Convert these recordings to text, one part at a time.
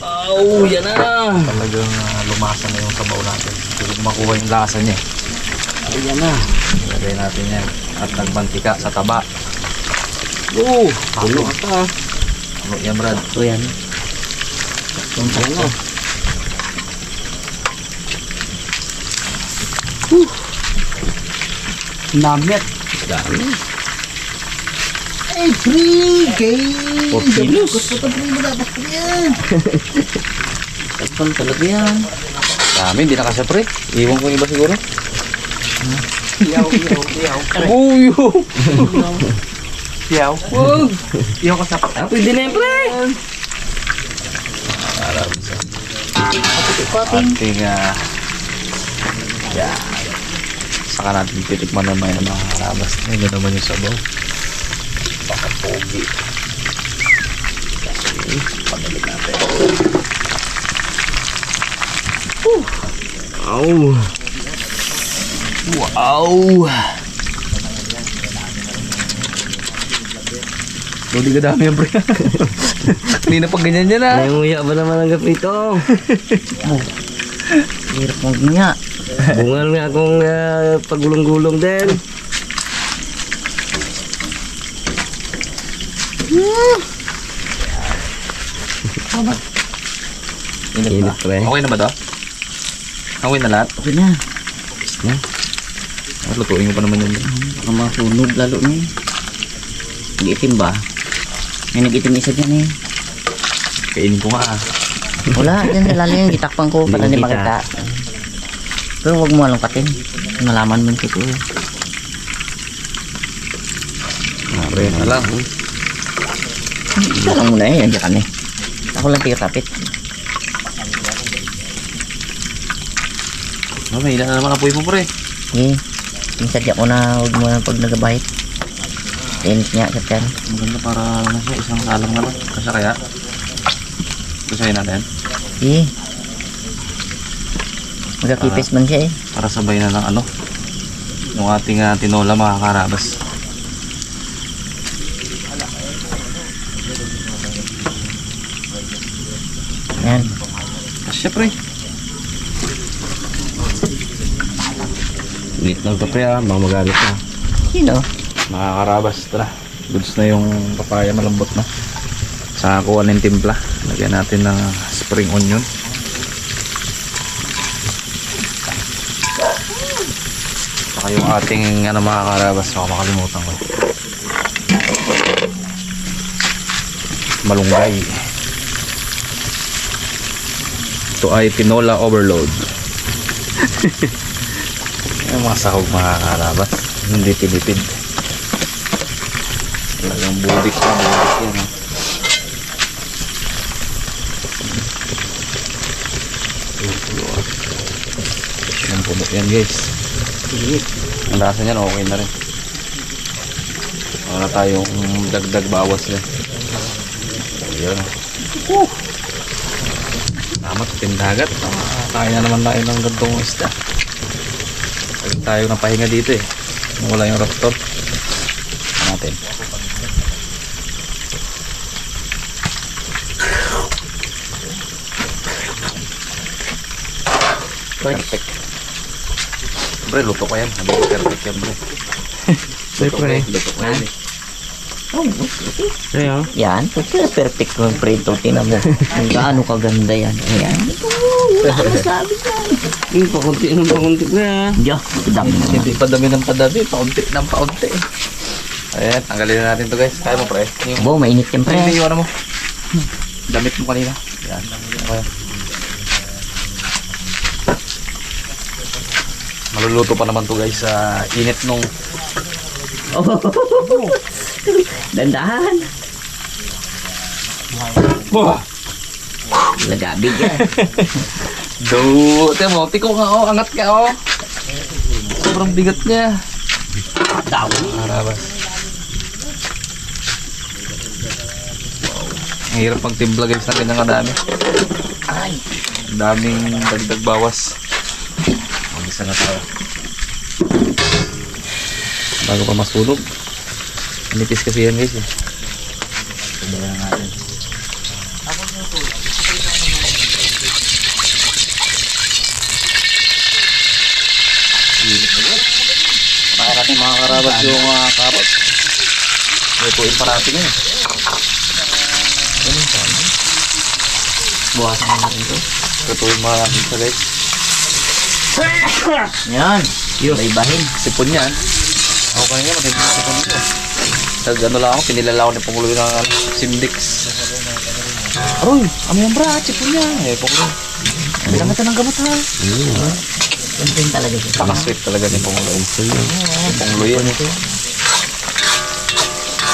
Oh, yan na. Talagang lumasa na yung sabaw natin. Hindi ko makuha yung lasa niya. Ayan na. Ilagay natin yan. At nagmantika sa taba. Pulo ata. Ano yan, Brad? So yan. Ayan na. Namit. Dami. Ay, free! Kay! 4 kilos. Gusto ko free mo dapat ko yan. Tapos talaga yan. Dami, hindi na kasya pre. Iwan ko yung iba siguro. Yaw. Uy! Yaw. Wag! Yaw ka sa pata. Pwede na yan, pre! Pating. Ating yan. Saka natin titikman naman yung mga karabas. Ngayon naman yung sabaw. Baka pogi. Kasi panalig natin. Wow! Hindi ka dami yan, pre. Hindi na pag ganyan yan, ha? Nanguya ba naman ang gapito? Hirap mong nga. Bungal nga akong pagulong-gulong din. Init, pre. Okay na ba to? Okay na lahat? Okay na. Lutuin mo pa naman yun. Baka masunog lalo na eh. Nag-itim ba? May nag-itim isa dyan eh. Kainin ko nga, ha? Wala, dyan lalo yung gitakpan ko para hindi makita. Pero huwag mo alungkatin. Malaman mo yung totoo. Pre, na lang. Isa lang muna eh, nandiyan kami. Ako lang tigapapit. May ilan na naman apoy mo, pre. Eh, yung sadya ko na huwag mo na pag nagabahit. Init niya, kapyan. Maganda para ano siya, isang salang na lang. Kasi kaya? Gusto natin? Eh, magkakipis man siya eh. Para sabay na lang ano. Yung ating tinola makakarabas. Yan. Kasya, pre. Ulit lang to, pre, ha. Mga magalit na. Sino? Makakarabas. Tara. Goods na yung papaya, malambot na. Saka kuha ng timpla. Lagyan natin ng spring onion. Saka yung ating makakarabas. Baka makalimutan ko. Malunggay. Ito ay tinola overload. Yung mga sahog makakarabas. Hindi tinipid. Talagang budik na budik yan, ha. Yung puno yan, guys. Ang lasa niyan okay na rin. Wala tayong dagdag bawas yan. Ayan. Salamat, tindagat. Kaya na naman tayo ng gantong isda. Pagod tayo ng pahinga dito eh. Wala yung rooftop natin. Perfect. Siyempre, luto ko yan. Perfect yan, bro. Siyempre. Luto ko yan eh. Oh, yan, perfect yung prito. Tinan mo. Gaano kaganda yan. Ayan. Sabi yan. Yung pakunti ng pakunti ko yan. Diyan, dami na. Hindi pa dami ng padami. Paunti ng paunti. Ayan, tanggalin na natin to, guys. Kaya mo, pre. Bo, mainit yan, pre. Hindi, iwan mo. Damit mo kanina. Yan. Okay. Maluluto pa naman to, guys, sa init nung Dandahan. Wah! Lagabig yan. Tiyan mo, tiko nga, oh. Angat ka, oh. Sobrang bigat niya. Tao. Harabas. Ang hirap magtimpla, guys, na ganyan kadami. Ay. Ang daming dagdag bawas. Mag-isa na tayo. Bago pa masunog. Nipis kasi yan, guys, eh. Sabayan natin. Kaya natin mga karabas yung carrot. Lutuin pa natin yun. Buwasan na natin ito. Lutuin pa natin sa guys. Yan. Iba-ibahin. Sipon yan. Ako kanina matindi yung sipon nito. Ano lang ako, pinilala ko ni Panguluy ng Simdix. Aroy, yung bra, sipon yan. Panguluy. Bilang ito ng gamot ha. Yan din talaga siya. Nakasweet talaga ni Panguluy. Panguluy yan ito.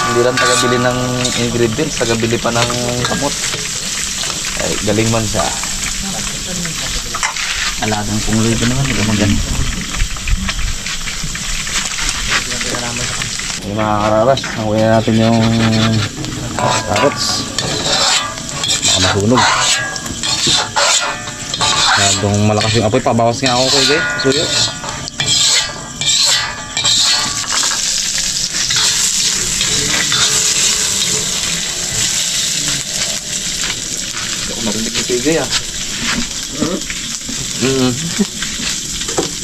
Hindi lang tagabili ng ingredients, tagabili pa ng kamot. Ay, galing man siya. Alagang pungloy ko naman. Ito maganda. Yung mga karabas, nanguwi na natin yung carrots. Baka masunog. Masyadong malakas yung apoy. Pabawas nga ako kay guys. Suyo. Ako marinig ni Pigay ah.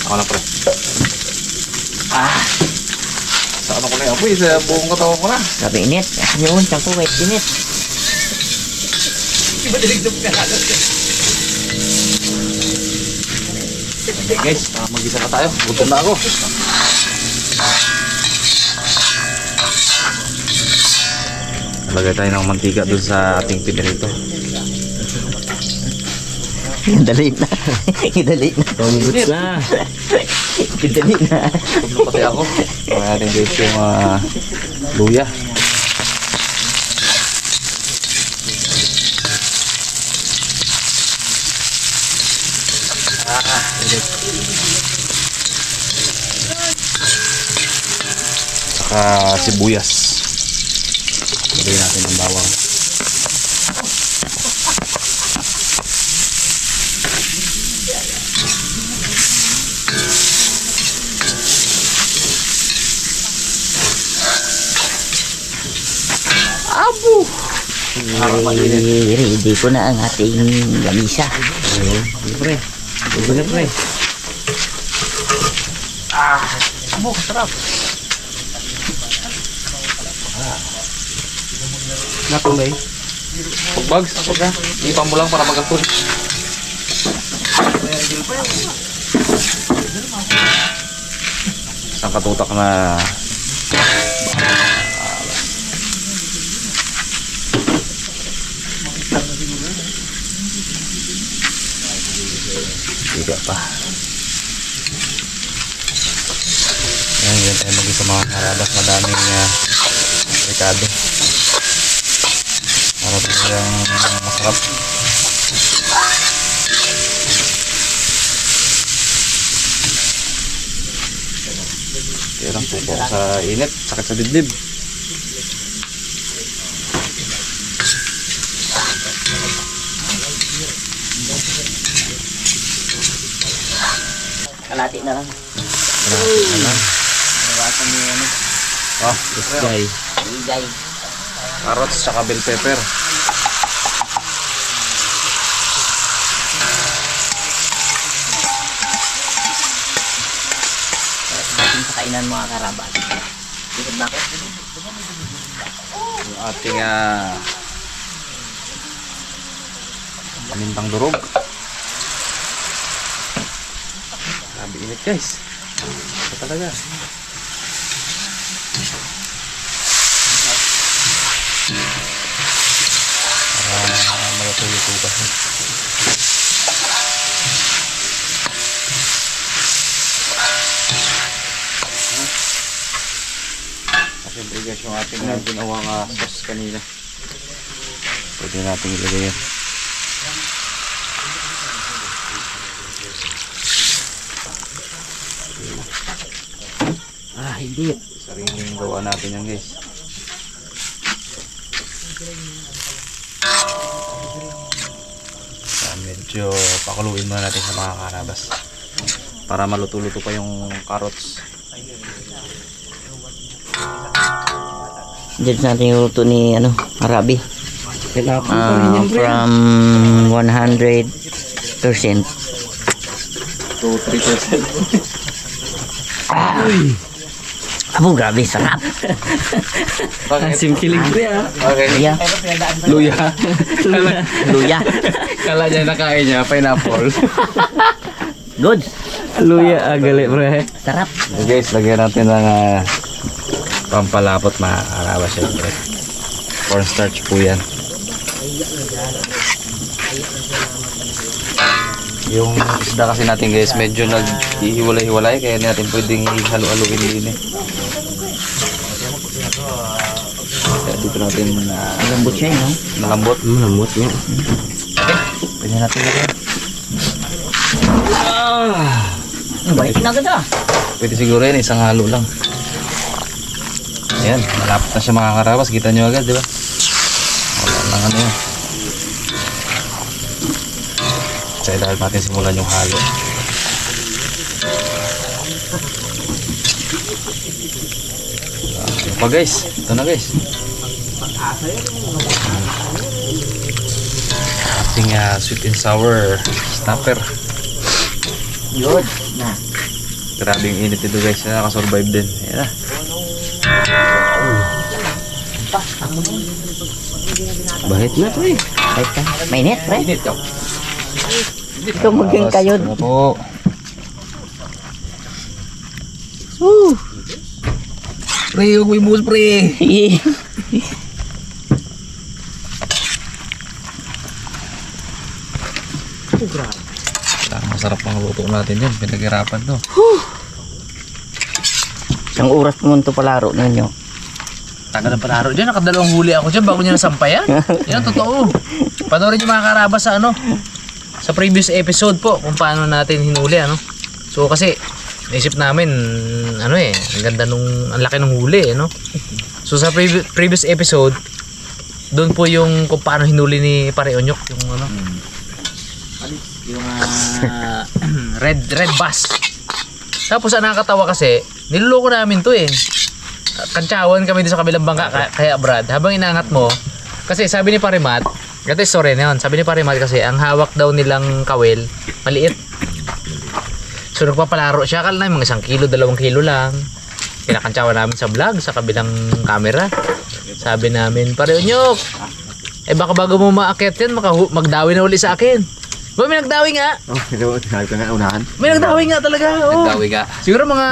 Ako na pre. Sa ano ko na yung apoy? Sa buong katawan ko na. Sabi init. Yun, siyang po wait init. Iba diligdog ka na. Okay guys, mag-isa na tayo. Gutom na ako. Nalagay tayo ng mantika dun sa ating pinirito. Dali na. Dali na. Tonggits na. Dali na. Gutom pati ako. Kaya natin guys yung luya. Saka sibuyas. Lagay natin ang bawang. Ready ko na ang ating lamisa. Pre. Bubuli pre. Sarap. Natulay. Pagbags, pagka. Ipan mo lang para mag-atul. Isang katutak na tiga pa. Ayan tayo mag-isa mga karabas. Madaming ricado. Para talagang masarap. Kaya lang po sa init. Sakit sa dibdib. Kalati na lang. Kalati na lang. Nawasan niyo ano. Isday. Igay. Carrots tsaka bell pepper. Ating sa kainan mga karabas. Ikot na ako. Yung ating pamintang durog. Grabe init guys. Ito talaga. Para malatuyo ba. Siyempre guys, yung ating ginawang sauce kanina. Pwede natin ilagay yan. Hindi. Sariling gawa natin yan guys. Medyo pakuluin muna natin sa mga karabas para maluto-luto pa yung carrots. Diyan natin yung luto ni Arabi. From 100% to 3%. Abo, grabe, sarap. Bakit? Asim kilig pre ah. Okay. Luya. Luya. Luya. Kala niya nakain niya, pineapple. Good. Luya gali pre. Sarap. So guys, lagyan natin ng pampalapot mga karabas syempre. Cornstarch po yan. Yung isda kasi natin guys, medyo nag-ihiwalay-hiwalay kaya hindi natin pwedeng ihalo-haluin din eh. Kaya dito natin Malambot siya, no? malambot. Malamot nga. Ganyan natin lagyan. Ang bait na agad ah. Pwede siguro yan, isang halo lang. Ayan, malapit na siya mga karabas. Kita nyo agad, di ba? Wala lang ano yan. Kaya dahil natin simulan yung halo. Okay pa guys, ito na guys. Ating sweet and sour snapper. Good. Na. Grabing init ito guys, nakasurvive din. Ayan na. Bahit na pre. Bait ka. Mainit, pre. Init yun. Ikaw maging kayod. Ano po? Pre, huwag mo ibuhos pre. Masarap ang luto natin yun. Pinaghirapan to. Isang oras naman ito palaro ninyo. Tagal ng palaro dyan, nakadalawang huli ako dyan bago niya nasampayan. Yan ang totoo. Panoorin yung mga karabas sa sa previous episode po kung paano natin hinuli So kasi naisip namin ang ganda ang laki ng huli So sa previous episode doon po yung kung paano hinuli ni Pare Onyok yung red bass. Tapos ang nakakatawa kasi niloloko namin to kantsawan kami din sa kabilang bangka kaya Brad habang inaangat mo kasi sabi ni Pare Matt ganito yung story na yun. Sabi ni Pare Matt kasi ang hawak daw nilang kawel maliit so nagpapalaro siya akala na mga 1 kilo 2 kilo lang kinakantsawan namin sa vlog sa kabilang camera sabi namin Pare Onyok baka bago mo maakyat yan magdawi na uli sa akin ba may nagdawi nga Sinabi ko nga unahan. may nagdawi nga talaga Nagdawi ka. siguro mga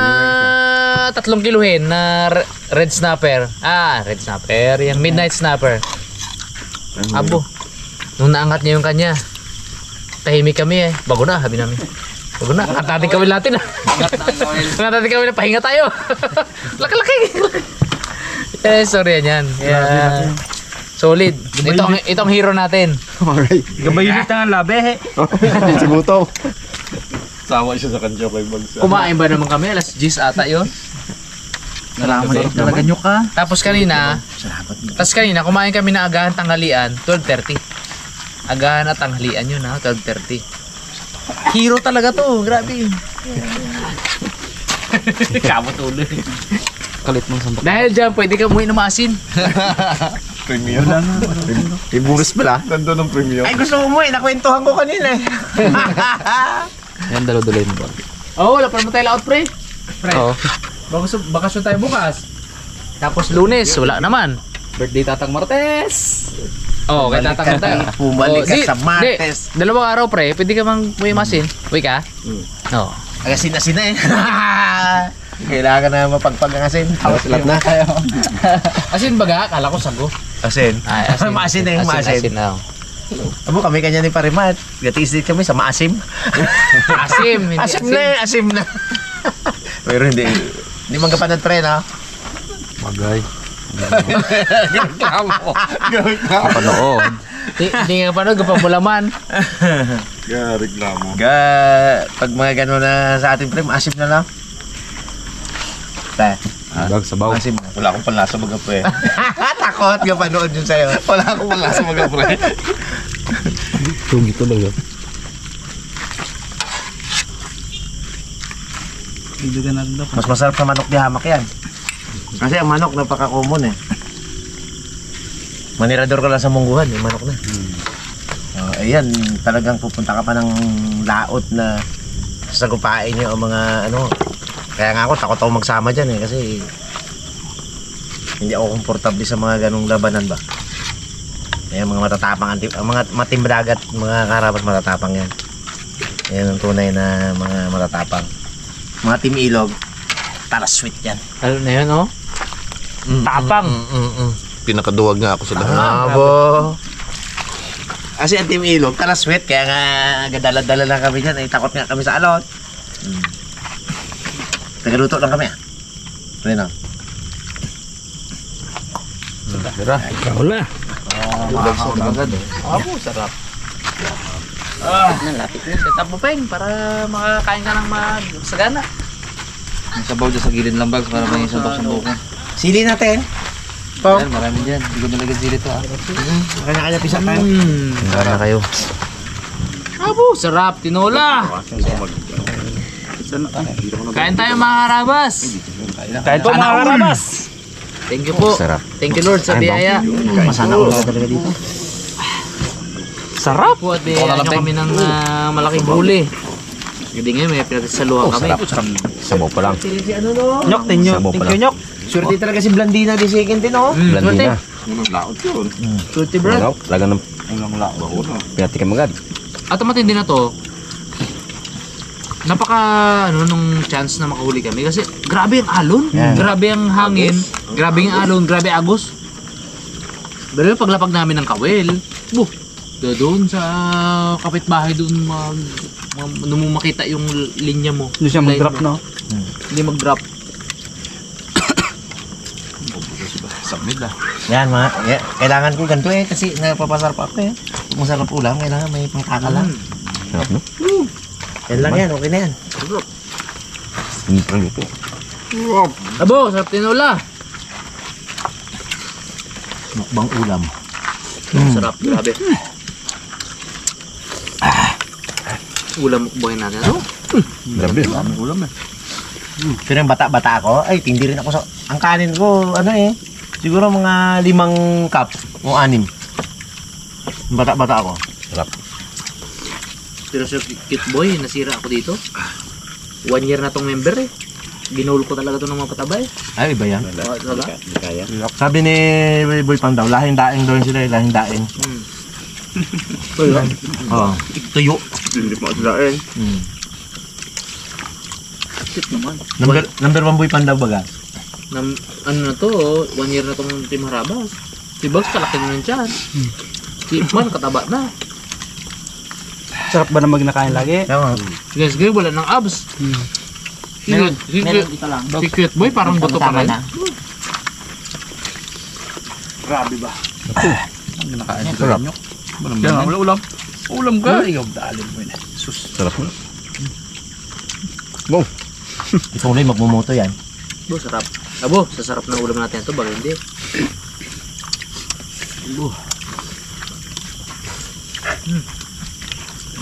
3 kiluhin na red snapper. Red snapper. Yung midnight snapper. Abo. Nung naangat niya yung kanya, tahimik kami Bago na, sabi namin. Bago na. Katating kami natin Katating kami na pahinga tayo. Laki-laki. Sorry yan. Yeah. Solid. Itong hero natin. Alright. Gabayunit ang labi Si Buto. Sama siya sa kanya kay Bagsa. Kumain ba naman kami? Alas 10 ata yun. Salamat talaga nyo ka. Tapos kanina kumain kami na agahan tanghalian, 12:30. Agahan at tanghalian yun 12:30. Hero talaga to, grabe. Kamot ulo. Kalit mong sambak. Dahil dyan, pwede ka umuwi ng maasin. Premium. Wala nga. Ibunus pala. Nandun ng premium. Ay gusto mo umuwi. Nakwentuhan ko kanina Yan, dalo-daloy mo ba? Wala pa naman tayo laot, pre. Oo. Bakasyon tayo bukas. Tapos Lunes, wala naman. Birthday Tatang Martes! Kaya tatanggal tayo. Bumalik ka sa Martes. 2 araw, pre. Pwede ka mang umuwi maasin. Uwi ka? Oo. Agasin-asin na Kailangan na mapagpag ang asin. Hawas-lat na. Asin baga? Kala ko sago. Asin. Asin. Maasin na yung maasin. Asin na. Abo kami kanya ni Pare Matt. Gatiis kami sa maasim. Asim, hindi Asim na asim na. Pero hindi man kapanad pre na. Magay. Reklamo. Kapanood. Hindi nga pa gapamulaman. Reklamo. Pag mga gano'n na sa ating pre, maasim na lang. Bag sabaw. Maasim na. Wala akong panlasa mga pre. Takot ka panood yun sa'yo. Wala akong malasa mga pre. Tugi to lang yun. Mas masarap sa manok di hamak yan. Kasi ang manok napaka-common Manirador ka lang sa mungguhan, yung manok na. Ayan, talagang pupunta ka pa ng laot na sasagupain nyo ang mga Kaya nga ako, takot ako magsama dyan eh. Kasi hindi ako komportable sa mga ganong labanan ba. Kaya mga matatapang, mga matimbragat, mga karabas matatapang yan. Yan ang tunay na mga matatapang. Mga Team Ilog, tara sweet yan. Ano na yun, oh? Tapang. Pinakaduwag nga ako sa lahat. Abo. Kasi ang Team Ilog, tara sweet. Kaya nga, gadala-dala lang kami dyan. Ay, takot nga kami sa alon. Tagaluto lang kami ah. Ano na? Wala. Agad eh. Abo, sarap. Nalapit na. Set up mo, Peng, para makakain ka ng magsagana. Ang sabaw dyan sa gilid lang bags para may sabak sa buko. Sili natin. Ayan, marami dyan. Hindi ko nalagyan sili to ah. Kanya-kanya pisa tayo. Sana kayo. Abo, sarap. Tinola. Kain tayo mga karabas. Kahit po mga karabas. Thank you po. Sarap. Thank you Lord sa biyaya. Masana ulo talaga dito. Sarap po at biyaya nyo kami ng malaking huli. Hindi ngayon may pinagsasaluhan kami. Sabaw pa lang. Nyok, tinyo. Thank you, Nyok. Surti talaga si Blandina di second din oh. Blandina. Tuti, bro. Laga ng pinatikan magad. At ang matindi na to, napaka nung chance na makahuli kami kasi grabe ang alon, grabe ang hangin, grabe ang alon, grabe agos. Pero yung paglapag namin ng kawel, doon sa kapitbahay doon nung mo makita yung linya mo. Hindi siya mag-drop, no? Hindi mag-drop. Samid ah. Yan mga, kailangan ko ganito eh kasi napapasarap ako eh. Kung masarap ulam, kailangan may pangkaka lang. Sarap no? Yan lang yan, okay na yan. Hindi pa luto. Abo, sarap tinola. Mukbang ulam. Sarap, grabe. Ulam mukbangin natin. Ano? Grabe. Ulam eh. Pero yung bata-bata ako, ay tindi rin ako sa... Ang kanin ko, ano eh, siguro mga 5 cup o 6. Yung bata-bata ako. Sarap. Pero Sir Cute Boy, nasira ako dito. 1 year na tong member eh. Ginul ko talaga to ng mga patabay. Ay, iba yan. Talaga? Sabi ni Boy Pang daw, lahing daing daw sila, lahing daing. Oo. Tuyo. Hindi pa daing. Shit naman. Number 1 Boy Pang daw baga. Ano na to, 1 year na tong Team Harabas. Si Boss, kalaki na dyan. Si Ikman, kataba na. Sarap ba na magnakain lagi? Guys, wala ng abs. Meron dito lang. Si Cute Boy, parang buto pa rin. Grabe ba? Kinakain ko sa nyok. Yan, wala ulam. Ulam ka. Ikaw, daalin mo yun. Sus. Sarap mo. Wow. Ituloy magmumoto yan. Bo, sarap. Abo, sasarap ng ulam natin ito, baga hindi.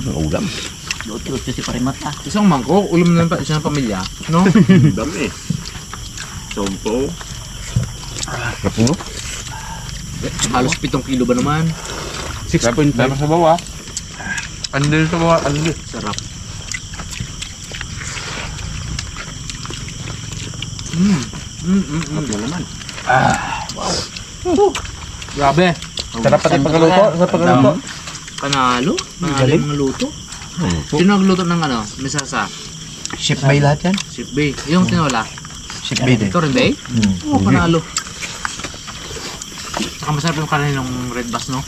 Ulam. Luto-luto si Parimata. Isang mangkok, ulam na pa isang pamilya, no? Dami. Sompo. Rapuno. Halos 7 kilo ba naman? 6.5. Meron sa bawah. Ano din sa bawah? Ano din? Sarap. Grabe. Sarap pati pagluto. Sarap pagluto. Panalo? Panalo yung mga luto. Sino nagluto ng ano? Misasa? Ship bay lahat yan. Chef Bay. Yung tinola. Ship bay din. Ito rin Bay? Oo, panalo. Saka masarap yung kanin ng red bass, no?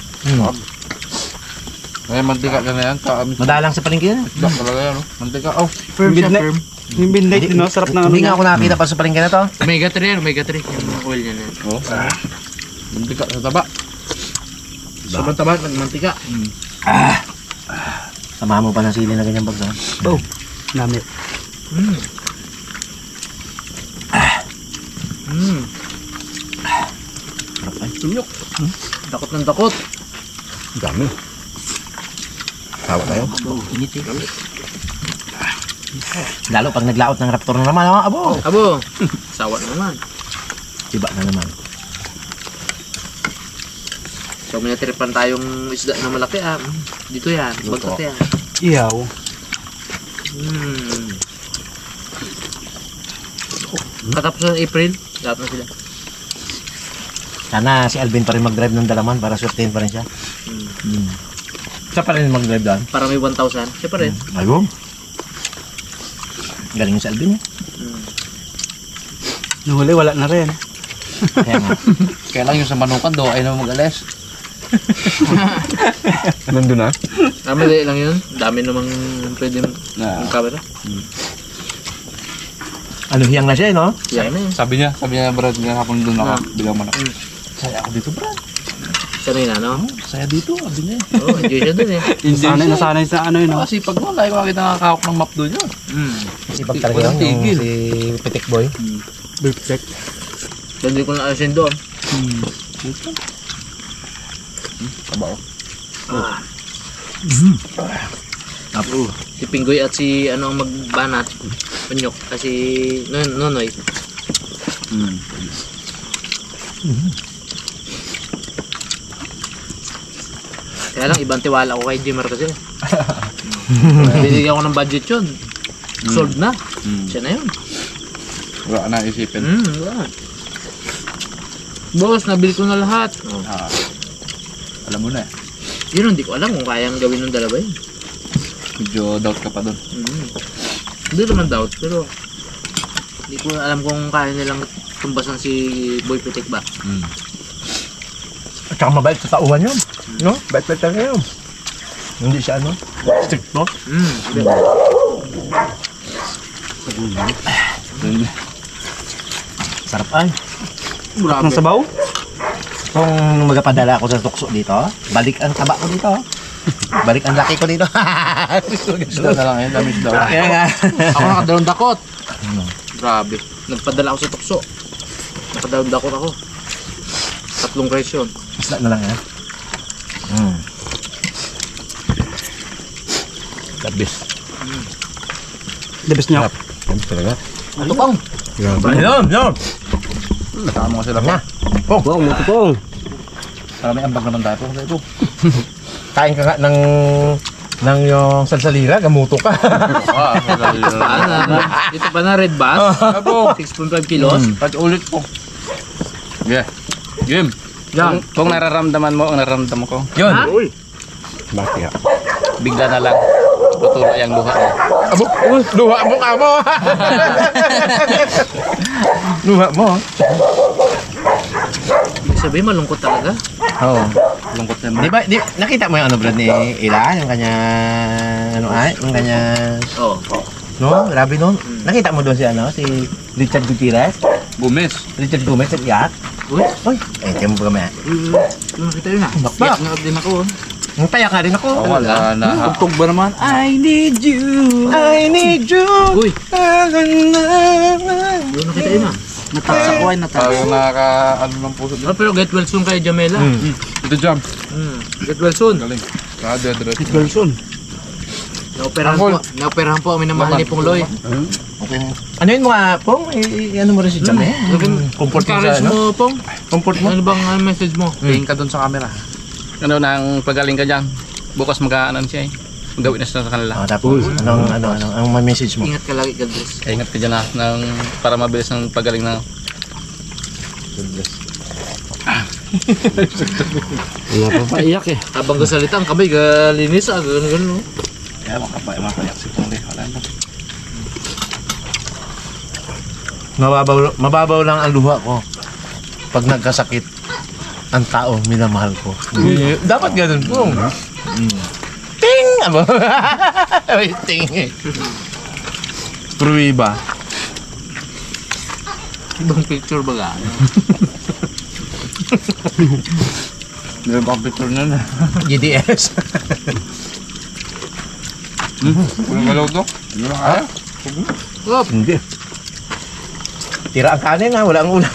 Ay, mantika ka na yan. Madalang sa palengke yan. Dak talaga yan. Mantika. Oh. Firm siya, Midnight. firm. Yung binlake, no? Sarap na ano Hindi nga niya. ako nakakita pa sa palengke na to. Omega 3 yan, Omega 3. Yung oil niya na yan. Oh. Mantika sa taba. Sobrang taba, mantika. Samahan mo pa ng sili na ganyan bagsa. Oh, namit. Tumyok. Dakot ng dakot. Dami. Tawa tayo. Init eh. Lalo pag naglaot ng raptor na naman, oh, abo. Abo. Sawa na naman. Iba na naman. So may natiripan tayong isda na malaki ah. Dito yan. Bagkat yan. Iyaw. Katapos ng April, lahat na sila. Sana si Alvin pa rin mag-drive ng Dalaman para swertihin pa rin siya. Siya pa rin mag-drive doon. Para may 1,000. Siya pa rin. Ayun. Galing yung si Alvin eh. Nahuli, wala na rin. Kaya nga. Kaya lang yung sa manukan do, ay naman mag-alis. Nandun na? Madali lang yun. Dami namang pwede yung camera. Ano hiyang na siya eh, no? Yan na yun. Sabi niya, Brad, nga hapon doon ako, bilang man ako. Saya ako dito, Brad. Sanay na, no? Saya dito, sabi niya. Oo, enjoy siya dun eh. Nasanay sa ano yun, no? Kasi pag mo, lagi ko nakita nakakahawak ng map doon yun. Sipag talaga Walang yun, yung tigil. si Pitik Boy. Perfect. Hindi ko na alisin doon. Kabaw. Si Pinggoy at si ano ang magbanat. Panyok. Kasi Nonoy. Kaya lang, ibang tiwala ko kay Jimmer kasi. Binigyan ko ng budget yun. Sold na. Siya na yun. Wala na isipin. Wala. Boss, nabili ko na lahat. Oh. Alam mo na eh. Yun, hindi ko alam kung kayang gawin ng dalawa yun. Medyo doubt ka pa doon. Hindi naman doubt, pero hindi ko alam kung kaya nilang tumbasan si Boy Pitik ba. At saka mabait sa tauhan yun. No? Bait-bait talaga yun. Hindi siya ano? Strict no? Sarap ay. Ang sabaw? Kung magapadala ako sa tukso dito, balik ang taba ko dito. Balik ang laki ko dito. Isda na lang yun, damis daw. Kaya nga. Ako nakadalawang dakot. Grabe. Nagpadala ako sa tukso. Nakadalawang dakot ako. 3 kresyon. Isda na lang yan. Kabis. The best niya. Kabis talaga. Ano pang? Ayun, yun. Nakama ko sila pa. Pong, matupong. Para may ambag naman tayo. Ito. Kain ka nga ng yung salsalira, gamuto ka. Ito pa na red bass. 6.5 kilos. Pati ulit po. Yeah. Game. Yan. Kung nararamdaman mo, ang nararamdaman ko, Yun. Ha? Bakit? bigla na lang tutulo yung luha mo. Abo, luha mo ka mo. Luha mo. Ibig sabihin malungkot talaga. Oo. Lungkot naman. Di ba, nakita mo yung ano Brad ni Ila? Yung kanya, ano ay? Yung kanya, Oo. no? Grabe nun. Nakita mo doon si ano? Si Richard Gutierrez? Bumis. Richard Gomez at Iyak? Uy, Uy, tiyan mo kami. nakita yun ah. Bakbak. Iyak na din ako. Ang payak nga rin ako. Wala na. Tugtog ba naman? I need you. I need you. Uy, yun nakita yun ah. Natas ako ay natas. Parang nakaka, ano ng puso dito. Pero get well soon kay Jamela. Ito jump. Get well soon. Galing. Nakadedress. Wilson. Naoperahan po kami ng mahal ni Pongloy. Okay na. Ano yun mga, Pong? Ano mo rin si Jame? Comfort mo sa Encourage ano? mo, Pong. Comfort mo? Ano bang message mo? Tingin ka doon sa camera. Ano nang pagaling ka dyan, bukas mag-aanan siya eh. Magawin na siya sa kanila. Tapos, ang message mo? Ingat ka lagi, God bless. Kaya ingat ka dyan para mabilis ng pagaling na. Napapaiyak eh. Habang kasalita, ang kamay, galinis ah, gano'n. Kaya makapayak si Pongloy. Wala na. Mababaw lang ang luha ko. Pag nagkasakit, ang tao, minamahal ko. Dapat ganun po. Ting! Abo. Ay, ting eh. Pruiba. Ibang picture ba ga? Meron pa ang picture na na. GDS. Walang galaw to. Hindi na kaya. Hindi. Tira ang kanin ha, wala ang ulam.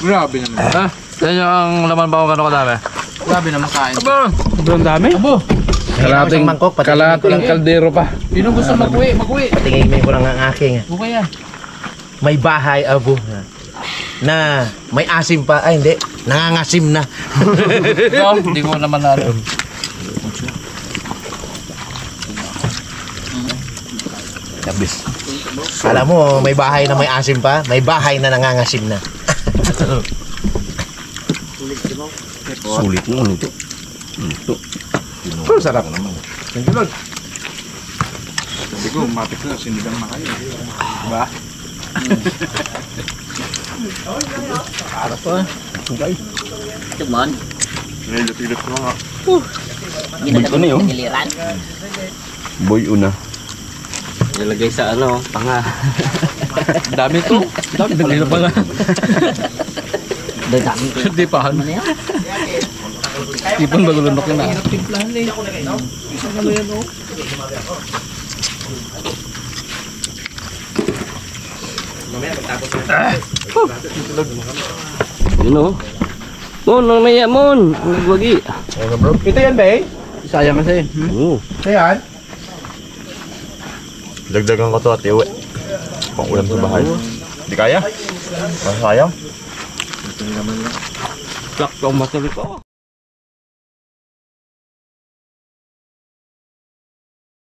Grabe naman. Ha? Yan yung laman ba kung gano'n kadami? Grabe naman kain. Sobrang dami. Abo, Kalating mangkok, Kalating kaldero pa. sino gusto mag-uwi? Patingin ko lang ang aking. Okay yan. May bahay, abo. Na, may asim pa. Ay, hindi. Nangangasim na. Hindi ko naman alam. Kabis. Alam mo, may bahay na may asim pa, may bahay na nangangasim na. Sulit naman ito. Pero sarap naman. Thank you, Lord. Sabi ko, matik na, sinigang na kayo. Diba? Ito man. Nilot-ilot ko nga. Ginagawa ng giliran. Boy una. Nilagay sa ano, panga. Dami to. Dami dali pa nga. Dami ko. Di pa. Ano na yan? Tipon bagulunok na. Yun o. Mon, nang naya mon. Ang nagwagi. Ito yan, Bay? Sayang kasi. Oo. Ito yan? Dagdagan ko to at iwi. Pang-ulam sa bahay. Hindi kaya? Masayang. Plak ang masarap ko.